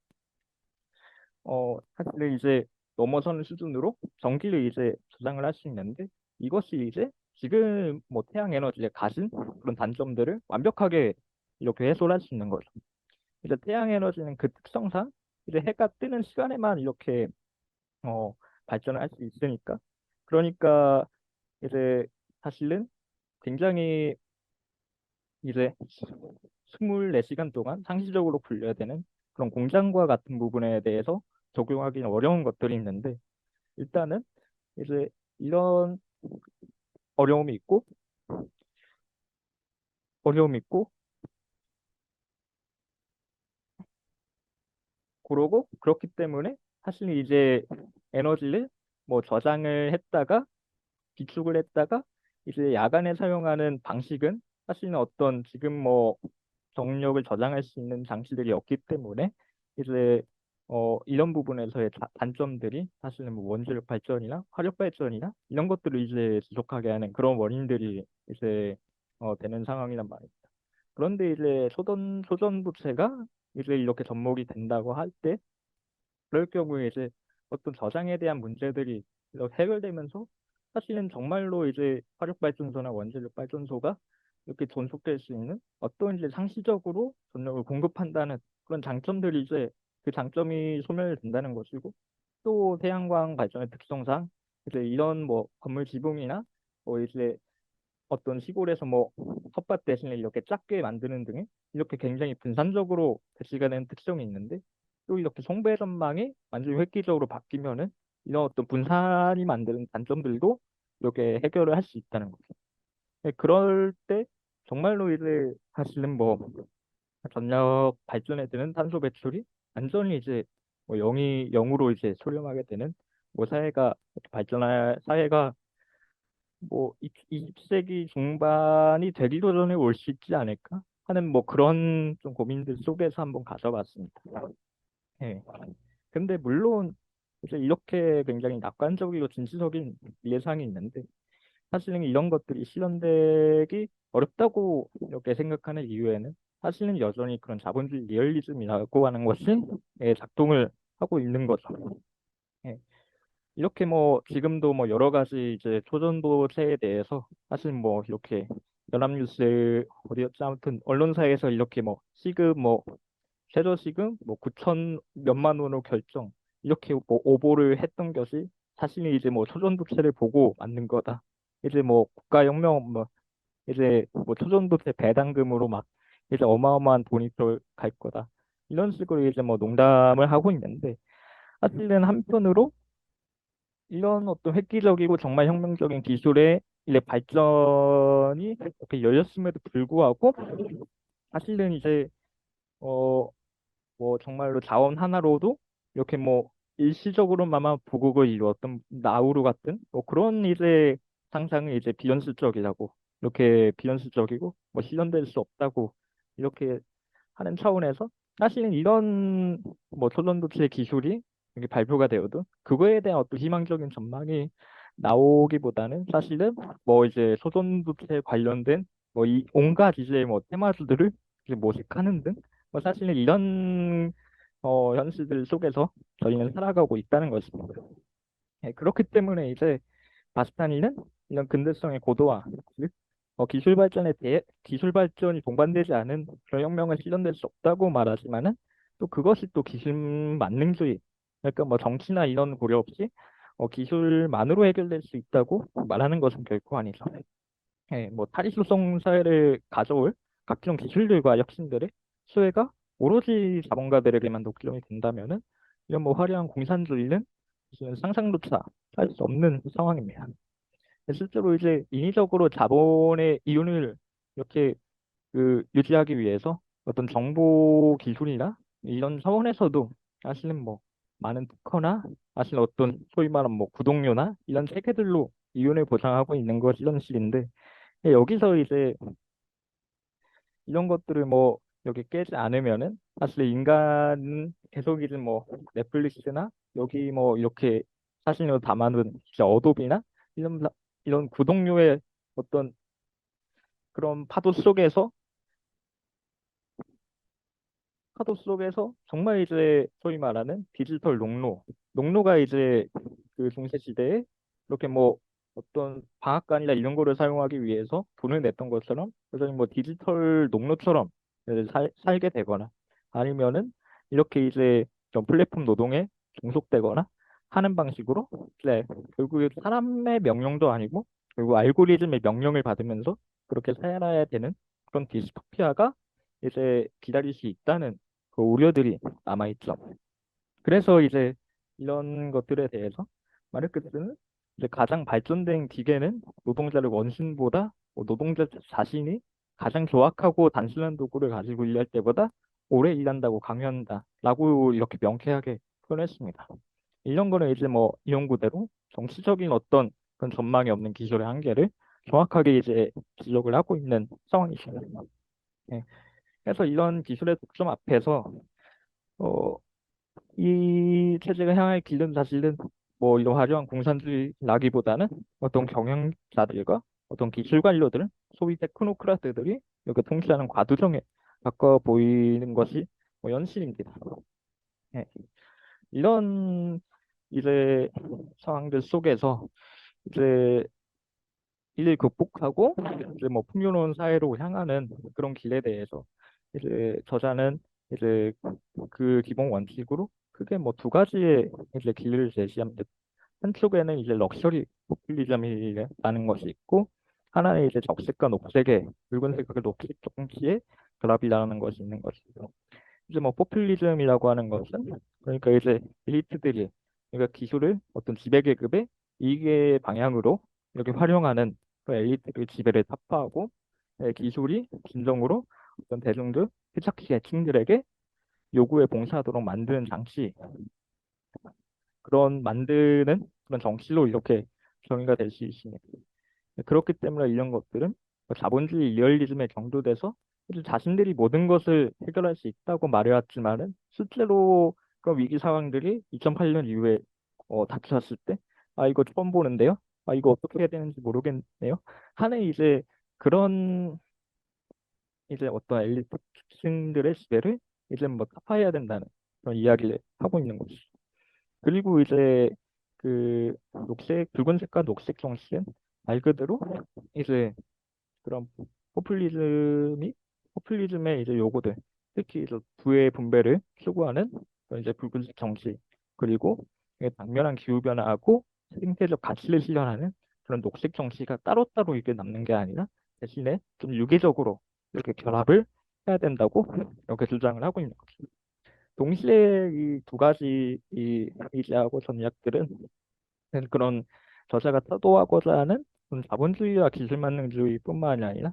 사실은 이제 넘어서는 수준으로 전기를 이제 저장을 할 수 있는데, 이것이 이제 지금 뭐 태양 에너지의 가진 그런 단점들을 완벽하게 이렇게 해소를 할 수 있는 거죠. 이제 태양 에너지는 그 특성상 이제 해가 뜨는 시간에만 이렇게 어, 발전을 할 수 있으니까, 그러니까 이제 사실은 굉장히 이제 24시간 동안 상시적으로 굴려야 되는 그런 공장과 같은 부분에 대해서 적용하기는 어려운 것들이 있는데, 일단은 이제 이런 어려움이 있고 어려움이 있고 그러고 그렇기 때문에 사실 이제 에너지를 뭐 저장을 했다가 비축을 했다가 이제 야간에 사용하는 방식은 사실은 어떤 지금 뭐 정력을 저장할 수 있는 장치들이 없기 때문에 이제 이런 부분에서의 단점들이 사실은 뭐 원자력 발전이나 화력 발전이나 이런 것들을 이제 지속하게 하는 그런 원인들이 이제 되는 상황이란 말입니다. 그런데 이제 소전도체가 이제 이렇게 접목이 된다고 할 때, 그럴 경우에 이제 어떤 저장에 대한 문제들이 이렇게 해결되면서 사실은 정말로 이제 화력발전소나 원자력 발전소가 이렇게 존속될 수 있는 어떤 이제 상시적으로 전력을 공급한다는 그런 장점들이 이제 그 장점이 소멸된다는 것이고, 또 태양광 발전의 특성상 이제 이런 뭐 건물 지붕이나 뭐 이제 어떤 시골에서 뭐 텃밭 대신에 이렇게 작게 만드는 등의 이렇게 굉장히 분산적으로 배치가 되는 특성이 있는데, 또 이렇게 송배 전망이 완전히 획기적으로 바뀌면은 이런 어떤 분산이 만드는 단점들도 이렇게 해결을 할 수 있다는 거죠. 그럴 때 정말로 이제 사실은 뭐 전력 발전에 드는 탄소 배출이 완전히 이제 뭐 0으로 이제 수렴하게 되는 뭐 사회가 발전할 사회가 뭐 20세기 중반이 되기도 전에 올 수 있지 않을까 하는 뭐 그런 좀 고민들 속에서 한번 가져봤습니다. 예. 근데 물론 이제 이렇게 굉장히 낙관적이고 진취적인 예상이 있는데 사실은 이런 것들이 실현되기 어렵다고 이렇게 생각하는 이유에는 사실은 여전히 그런 자본주의 리얼리즘이라고 하는 것이 작동을 하고 있는 거죠. 예. 이렇게 뭐 지금도 뭐 여러 가지 이제 초전도체에 대해서 사실 뭐 이렇게 연합뉴스 어디였지 아무튼 언론사에서 이렇게 뭐 시급 뭐 최저 시급 뭐 9천 몇만 원으로 결정 이렇게 뭐 오보를 했던 것이 사실은 이제 뭐 초전도체를 보고 만든 거다. 이제 뭐 국가혁명 뭐 이제 뭐 초전도체 배당금으로 막 이제 어마어마한 돈이 들어갈 거다. 이런 식으로 이제 뭐 농담을 하고 있는데 사실은 한편으로 이런 어떤 획기적이고 정말 혁명적인 기술의 이제 발전이 이렇게 열렸음에도 불구하고 사실은 이제 어 뭐 정말로 자원 하나로도 이렇게 뭐 일시적으로만 부국을 이루었던 나우루 같은 뭐 그런 이제 상상은 이제 비현실적이라고 이렇게 비현실적이고 뭐 실현될 수 없다고 이렇게 하는 차원에서 사실은 이런 뭐 초전도체 기술이 이렇게 발표가 되어도 그거에 대한 어떤 희망적인 전망이 나오기보다는 사실은 뭐 이제 초전도체 관련된 뭐 이 온갖 이제 뭐 테마주들을 이제 모색하는 등 뭐 사실은 이런 현실들 속에서 저희는 살아가고 있다는 것입니다. 예, 그렇기 때문에 이제 바스타니는 이런 근대성의 고도화, 즉 기술 발전이 동반되지 않은 그런 혁명은 실현될 수 없다고 말하지만은 또 그것이 또 기술 만능주의, 그러니까 뭐 정치나 이런 고려 없이 기술만으로 해결될 수 있다고 말하는 것은 결코 아니죠. 예, 뭐 탈의소송 사회를 가져올 각종 기술들과 혁신들의 수혜가 오로지 자본가들에게만 독점이 된다면은 이런 뭐 화려한 공산주의는 사실은 상상조차 할 수 없는 상황입니다. 실제로 이제 인위적으로 자본의 이윤을 이렇게 유지하기 위해서 어떤 정보 기술이나 이런 차원에서도 사실은 뭐 많은 특허나 사실 어떤 소위 말하는 뭐 구독료나 이런 세계들로 이윤을 보장하고 있는 것이 현실인데 여기서 이제 이런 것들을 뭐 여기 깨지 않으면은 사실 인간은 계속 이제 뭐 넷플릭스나 여기 뭐 이렇게 사진으로 담아놓은 진짜 어도비나 이런 이런 구독료의 어떤 그런 파도 속에서 정말 이제 소위 말하는 디지털 농로가 이제 그 중세 시대에 이렇게 뭐 어떤 방앗간이나 이런 거를 사용하기 위해서 돈을 냈던 것처럼 여전히 뭐 디지털 농로처럼 이제 살게 되거나 아니면은 이렇게 이제 좀 플랫폼 노동에 종속되거나 하는 방식으로 이제 결국에 사람의 명령도 아니고 결국 알고리즘의 명령을 받으면서 그렇게 살아야 되는 그런 디스토피아가 이제 기다릴 수 있다는 그 우려들이 남아있죠. 그래서 이제 이런 것들에 대해서 마르크스는 이제 가장 발전된 기계는 노동자를 원신보다 노동자 자신이 가장 조악하고 단순한 도구를 가지고 일할 때보다 오래 일한다고 강요한다라고 이렇게 명쾌하게 표현했습니다. 이런 거는 이제 뭐 이용구대로 정치적인 어떤 그런 전망이 없는 기술의 한계를 정확하게 이제 지적을 하고 있는 상황이십니다. 예. 그래서 이런 기술의 독점 앞에서 어, 이 체제가 향할 길은 사실은 뭐 이런 화려한 공산주의라기보다는 어떤 경영자들과 어떤 기술 관료들, 소위 테크노크라트들이 이렇게 통치하는 과도정에 가까워 보이는 것이 뭐 현실입니다. 예. 이런 이제 상황들 속에서 이제 이를 극복하고 이제 뭐 풍요로운 사회로 향하는 그런 길에 대해서 이제 저자는 이제 그 기본 원칙으로 크게 뭐 두 가지의 이제 길을 제시합니다. 한쪽에는 이제 럭셔리 포퓰리즘이라는 것이 있고 하나는 이제 적색과 녹색의 붉은색과 녹색 정치의 결합이라는 것이 있는 것이죠. 이제 뭐 포퓰리즘이라고 하는 것은 그러니까 이제 엘리트들이 그러니까 기술을 어떤 지배계급의 이익의 방향으로 이렇게 활용하는 그 엘리트의 지배를 타파하고 기술이 진정으로 어떤 대중들, 피착시 계층들에게 요구에 봉사하도록 만드는 장치, 그런 만드는 그런 정치로 이렇게 정의가 될 수 있습니다. 그렇기 때문에 이런 것들은 뭐 자본주의 리얼리즘에 경도돼서 이제 자신들이 모든 것을 해결할 수 있다고 말해왔지만은 실제로 그런 위기 상황들이 2008년 이후에 닥쳤을 때, 아 이거 처음 보는데요, 아 이거 어떻게 해야 되는지 모르겠네요 하는 이제 그런 이제 어떤 엘리트 층들의 시대를 이제 뭐 타파해야 된다는 그런 이야기를 하고 있는 거죠. 그리고 이제 그 녹색 붉은색과 녹색 정치는 말 그대로 이제 그런 포퓰리즘이 포퓰리즘의 이제 요구들, 특히 이제 부의 분배를 추구하는 그런 이제 붉은색 정치, 그리고 이게 당면한 기후 변화하고 생태적 가치를 실현하는 그런 녹색 정치가 따로따로 이게 남는 게 아니라 대신에 좀 유기적으로 이렇게 결합을 해야 된다고 이렇게 주장을 하고 있는 거죠. 동시에 이 두 가지 이 의지하고 전략들은 그런 저자가 타도하고자 하는 그런 자본주의와 기술만능주의뿐만이 아니라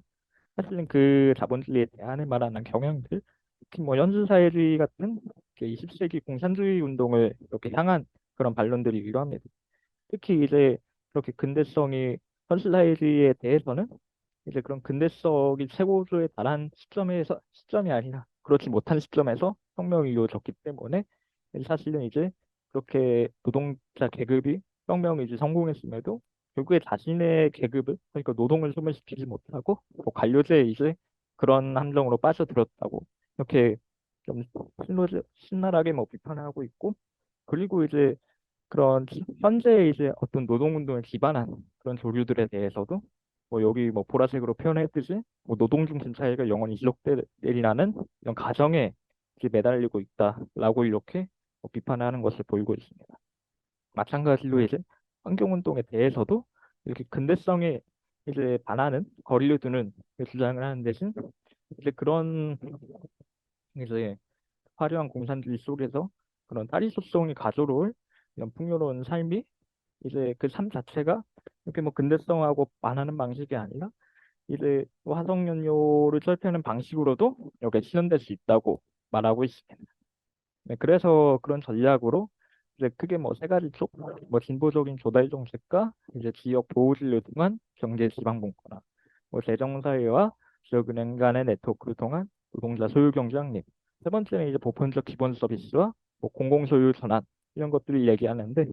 사실은 그 자본주의에 대안을 말하는 경향들, 특히 뭐 현실사회주의 같은 20세기 공산주의 운동을 이렇게 향한 그런 반론들이 유효합니다. 특히 이제 그렇게 근대성이 현실사회주의에 대해서는 이제 그런 근대성이 최고조에 달한 시점이 아니라 그렇지 못한 시점에서 혁명이 이루어졌기 때문에 사실은 이제 그렇게 노동자 계급이 혁명이 이제 성공했음에도 결국에 자신의 계급을, 그러니까 노동을 소멸시키지 못하고 뭐 관료제에 이제 그런 함정으로 빠져들었다고 이렇게 좀 신랄하게 뭐 비판하고 있고, 그리고 이제 그런 현재 이제 어떤 노동운동을 기반한 그런 조류들에 대해서도 뭐 여기 뭐 보라색으로 표현했듯이 뭐 노동 중심 차이가 영원히 지속되리라는 이런 가정에 이제 매달리고 있다라고 이렇게 뭐 비판하는 것을 보이고 있습니다. 마찬가지로 이제 환경운동에 대해서도 이렇게 근대성에 이제 반하는 거리를 두는 주장을 하는 대신 이제 그런 이제 화려한 공산주의 속에서 그런 탈의소송이 가져올 이런 풍요로운 삶이 이제 그 삶 자체가 이렇게 뭐 근대성하고 반하는 방식이 아니라 이제 뭐 화석연료를 철폐하는 방식으로도 이렇게 실현될 수 있다고 말하고 있습니다. 네, 그래서 그런 전략으로 이제 크게 뭐 세 가지 쪽, 뭐 진보적인 조달 정책과 이제 지역 보호진를 통한 경제 지방 분권화, 뭐 재정사회와 지역은행 간의 네트워크를 통한 노동자 소유 경제 확립, 세 번째는 이제 보편적 기본 서비스와 뭐 공공소유 전환 이런 것들을 얘기하는데,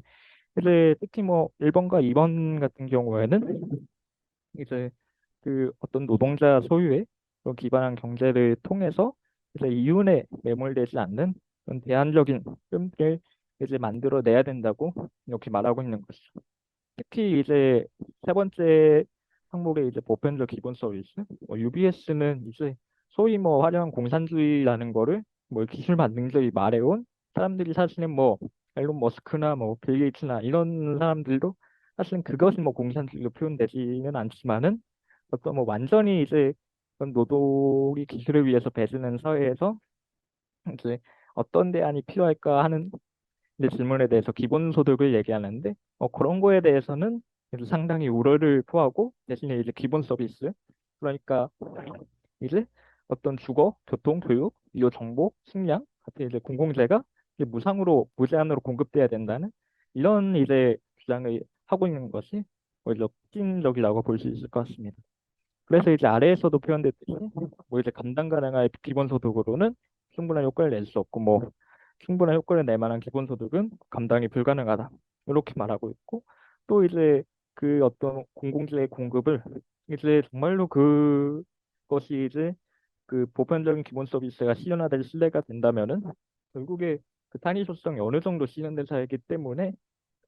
이제 특히 뭐 1번과 2번 같은 경우에는 이제 그 어떤 노동자 소유의 그런 기반한 경제를 통해서 이제 이윤에 매몰되지 않는 그런 대안적인 흐름을 이제 만들어내야 된다고 이렇게 말하고 있는 것이죠. 특히 이제 세 번째 항목의 이제 보편적 기본 서비스, 뭐 UBS는 이제 소위 뭐 화려한 공산주의라는 거를 뭐 기술 만능주의 말해온 사람들이 사실은 뭐 앨런 머스크나 뭐 빌 게이츠나 이런 사람들도 사실은 그것이 뭐 공산주의로 표현되지는 않지만은 어떤 뭐 완전히 이제 그런 노동이 기술을 위해서 배제는 사회에서 이제 어떤 대안이 필요할까 하는 이제 질문에 대해서 기본소득을 얘기하는데, 그런 거에 대해서는 그래도 상당히 우려를 표하고 대신에 이제 기본 서비스, 그러니까 이제 어떤 주거, 교통, 교육, 의료 정보, 식량 같은 이제 공공재가 이제 무제한으로 공급돼야 된다는 이런 이제 주장을 하고 있는 것이 오히려 혁신적이라고 볼 수 있을 것 같습니다. 그래서 이제 아래에서도 표현됐듯이 뭐 이제 감당 가능한 기본소득으로는 충분한 효과를 낼 수 없고, 뭐 충분한 효과를 낼 만한 기본소득은 감당이 불가능하다 이렇게 말하고 있고, 또 이제 그 어떤 공공재의 공급을 이제 정말로 그것이 이제 그 보편적인 기본 서비스가 실현화될 신뢰가 된다면은 결국에 그 탄의소성이 어느 정도 실현된 사회이기 때문에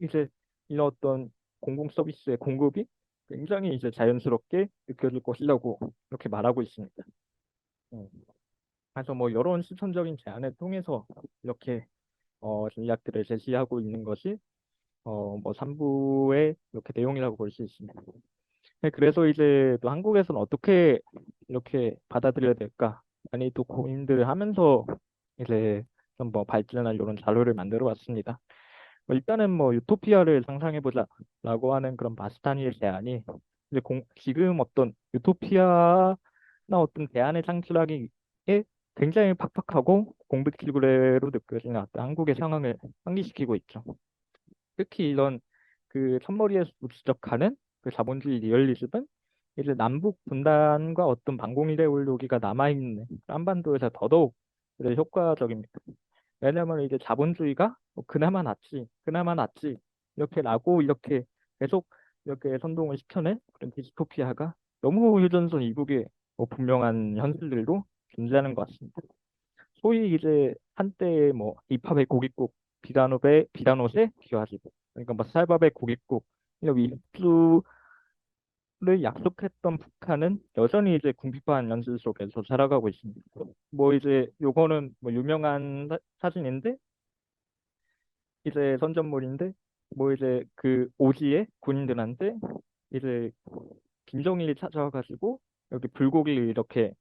이제 이런 어떤 공공 서비스의 공급이 굉장히 이제 자연스럽게 느껴질 것이라고 이렇게 말하고 있습니다. 음. 그래서 뭐 여러 실천적인 제안을 통해서 이렇게 전략들을 제시하고 있는 것이 뭐 3부의 이렇게 내용이라고 볼 수 있습니다. 네, 그래서 이제 또 한국에서는 어떻게 이렇게 받아들여야 될까 많이 또 고민들을 하면서 이제 좀 뭐 발전한 이런 자료를 만들어 왔습니다. 일단은 뭐 유토피아를 상상해보자라고 하는 그런 바스타니의 제안이 이제 지금 어떤 유토피아나 어떤 대안을 창출하기에 굉장히 팍팍하고 공백지구레로 느껴지는 어떤 한국의 상황을 상기시키고 있죠. 특히 이런 그 첫머리에서 지적하는 그 자본주의 리얼리즘은 이제 남북 분단과 어떤 반공 이데올로기가 남아있는 한반도에서 더더욱 이제 효과적입니다. 왜냐하면 이제 자본주의가 그나마 낫지, 그나마 낫지 이렇게 나고 이렇게 계속 이렇게 선동을 시켜낸 그런 디스토피아가 너무 휴전선 이북에 분명한 현실들도 존재하는 것 같습니다. 소위 이제 한때 뭐 이팝의 고깃국 비단옷에 귀화지고 그러니까 뭐 쌀밥의 고깃국 이런 위주를 약속했던 북한은 여전히 이제 궁핍한 현실 속에서 살아가고 있습니다. 뭐 이제 요거는 뭐 유명한 사진인데 이제 선전물인데 뭐 이제 그 오지에 군인들한테 이제 김정일이 찾아와가지고 여기 불고기를 이렇게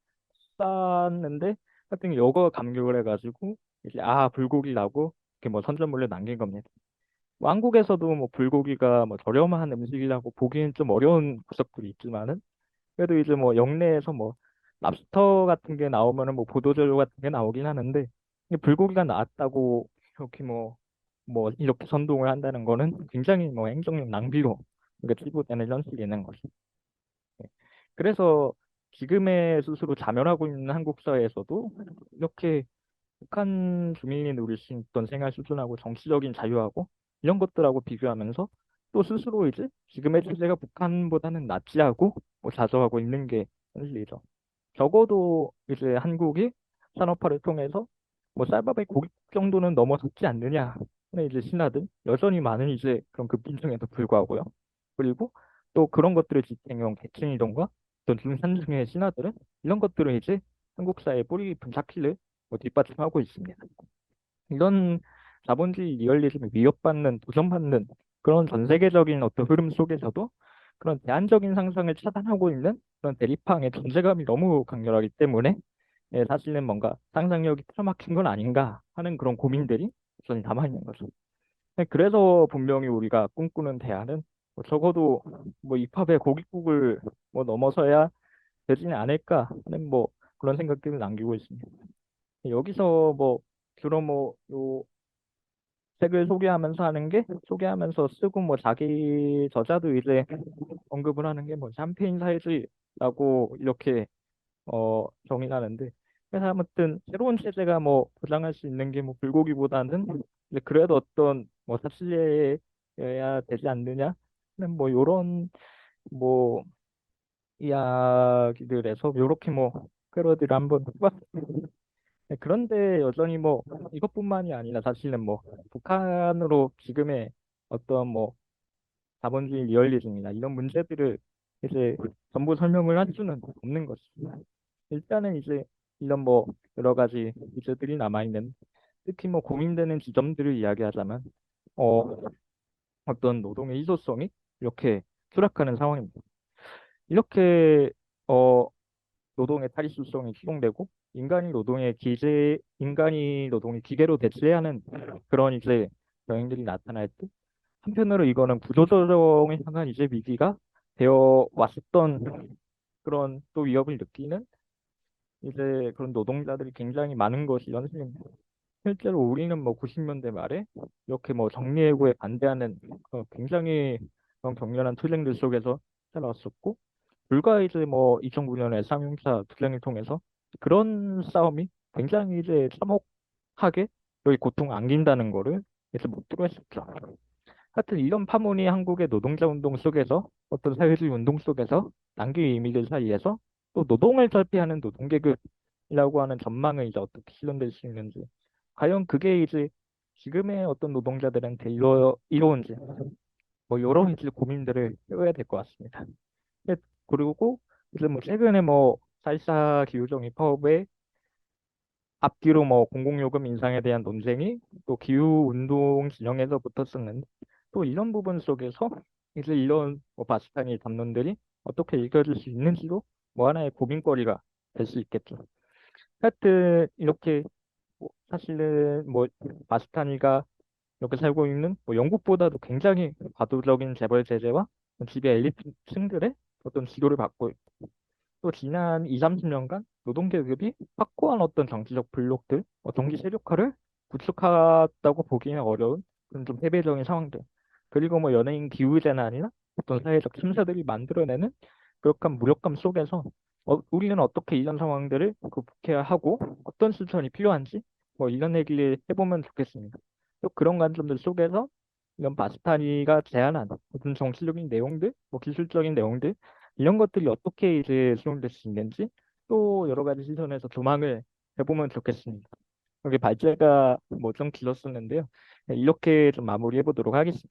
쌌는데 하여튼 요거 감격을 해가지고 이제 아 불고기라고 이렇게 뭐 선전물로 남긴 겁니다. 뭐 한국에서도 뭐 불고기가 뭐 저렴한 음식이라고 보기엔 좀 어려운 구석들이 있지만은 그래도 이제 뭐 영내에서 뭐 랍스터 같은 게 나오면은 뭐 보도자료 같은 게 나오긴 하는데 이게 불고기가 나왔다고 이렇게 뭐 이렇게 선동을 한다는 거는 굉장히 뭐 행정력 낭비로 이게 치부되는 현실이 있는 거죠. 네. 그래서 지금의 스스로 자멸하고 있는 한국 사회에서도 이렇게 북한 주민이 누릴 수 있던 생활 수준하고 정치적인 자유하고 이런 것들하고 비교하면서 또 스스로 이제 지금의 체제가 북한보다는 낫지 하고 뭐 자성하고 있는 게 현실이죠. 적어도 이제 한국이 산업화를 통해서 뭐 쌀밥의 고객 정도는 넘어섰지 않느냐 하는 이제 신하들 여전히 많은 이제 그런 급빈층에도 불구하고요. 그리고 또 그런 것들을 지탱해온 계층이동과 또 중산층의 신하들은 이런 것들을 이제 한국 사회의 뿌리 깊은 착취를 뭐 뒷받침하고 있습니다. 이런 자본주의 리얼리즘에 위협받는, 도전받는 그런 전 세계적인 어떤 흐름 속에서도 그런 대안적인 상상을 차단하고 있는 그런 대립항의 존재감이 너무 강렬하기 때문에 사실은 뭔가 상상력이 틀어막힌 건 아닌가 하는 그런 고민들이 여전히 남아있는 거죠. 그래서 분명히 우리가 꿈꾸는 대안은 뭐 적어도 뭐 입학의 고깃국을 뭐 넘어서야 되지는 않을까 하는 뭐 그런 생각들을 남기고 있습니다. 여기서 뭐 주로 뭐요 책을 소개하면서 하는 게 소개하면서 쓰고 뭐 자기 저자도 이제 언급을 하는 게 뭐 샴페인 사회주의라고 이렇게 정의하는데 그래서 아무튼 새로운 체제가 뭐 보장할 수 있는 게 뭐 불고기보다는 이제 그래도 어떤 뭐 사실이어야 되지 않느냐 하는 뭐 요런 뭐 이야기들에서 요렇게 뭐 패러디를 한번 해봤습니다. 네, 그런데 여전히 뭐 이것뿐만이 아니라 사실은 뭐 북한으로 지금의 어떤 뭐 자본주의 리얼리즘이나 이런 문제들을 이제 전부 설명을 할 수는 없는 것입니다. 일단은 이제 이런 뭐 여러 가지 문제들이 남아있는 특히 뭐 고민되는 지점들을 이야기하자면 어, 어떤 노동의 희소성이 이렇게 추락하는 상황입니다. 이렇게 어, 노동의 탈의실성이 희롱되고 인간이 노동이 기계로 대체해야 하는 그런 이제 경향들이 나타날 때 한편으로 이거는 구조조정을 향한 이제 위기가 되어 왔었던 그런 또 위협을 느끼는 이제 그런 노동자들이 굉장히 많은 것이 현실입니다. 실제로 우리는 뭐 90년대 말에 이렇게 뭐 정리해고에 반대하는 굉장히 그런 격렬한 투쟁들 속에서 살아왔었고 불과 이제 뭐 2009년에 상용차 투쟁을 통해서 그런 싸움이 굉장히 이제 참혹하게 여기 고통 안긴다는 거를 이제 못 들어했었죠. 하여튼 이런 파문이 한국의 노동자 운동 속에서 어떤 사회주의 운동 속에서 남긴 의미들 사이에서 또 노동을 설계하는 노동계급이라고 하는 전망을 이제 어떻게 실현될 수 있는지 과연 그게 이제 지금의 어떤 노동자들한테 이로운지 뭐 여러 가지 고민들을 해봐야 될 것 같습니다. 그리고 이제 뭐 최근에 뭐 4.14 기후정의 파업에 앞뒤로 뭐 공공요금 인상에 대한 논쟁이 또 기후운동 진영에서 붙었었는데 또 이런 부분 속에서 이제 이런 뭐 바스탄이 담론들이 어떻게 읽혀질 수 있는지도 뭐 하나의 고민거리가 될 수 있겠죠. 하여튼 이렇게 뭐 사실은 뭐 바스탄이가 이렇게 살고 있는 뭐 영국보다도 굉장히 과도적인 재벌 제재와 지배 엘리트층들의 어떤 지도를 받고 또 지난 2, 30년간 노동계급이 확고한 어떤 정치적 블록들, 정치 세력화를 구축했다고 보기는 어려운 그런 좀 패배적인 상황들. 그리고 뭐 연예인 기후재난이나 어떤 사회적 침체들이 만들어내는 그렇한 무력감 속에서 우리는 어떻게 이런 상황들을 극복해야 하고 어떤 실천이 필요한지 뭐 이런 얘기를 해보면 좋겠습니다. 또 그런 관점들 속에서 이런 바스타니가 제안한 어떤 정치적인 내용들, 뭐 기술적인 내용들 이런 것들이 어떻게 이제 수용될 수 있는지 또 여러 가지 시선에서 조망을 해보면 좋겠습니다. 여기 발제가 뭐 좀 길었었는데요. 네, 이렇게 좀 마무리해 보도록 하겠습니다.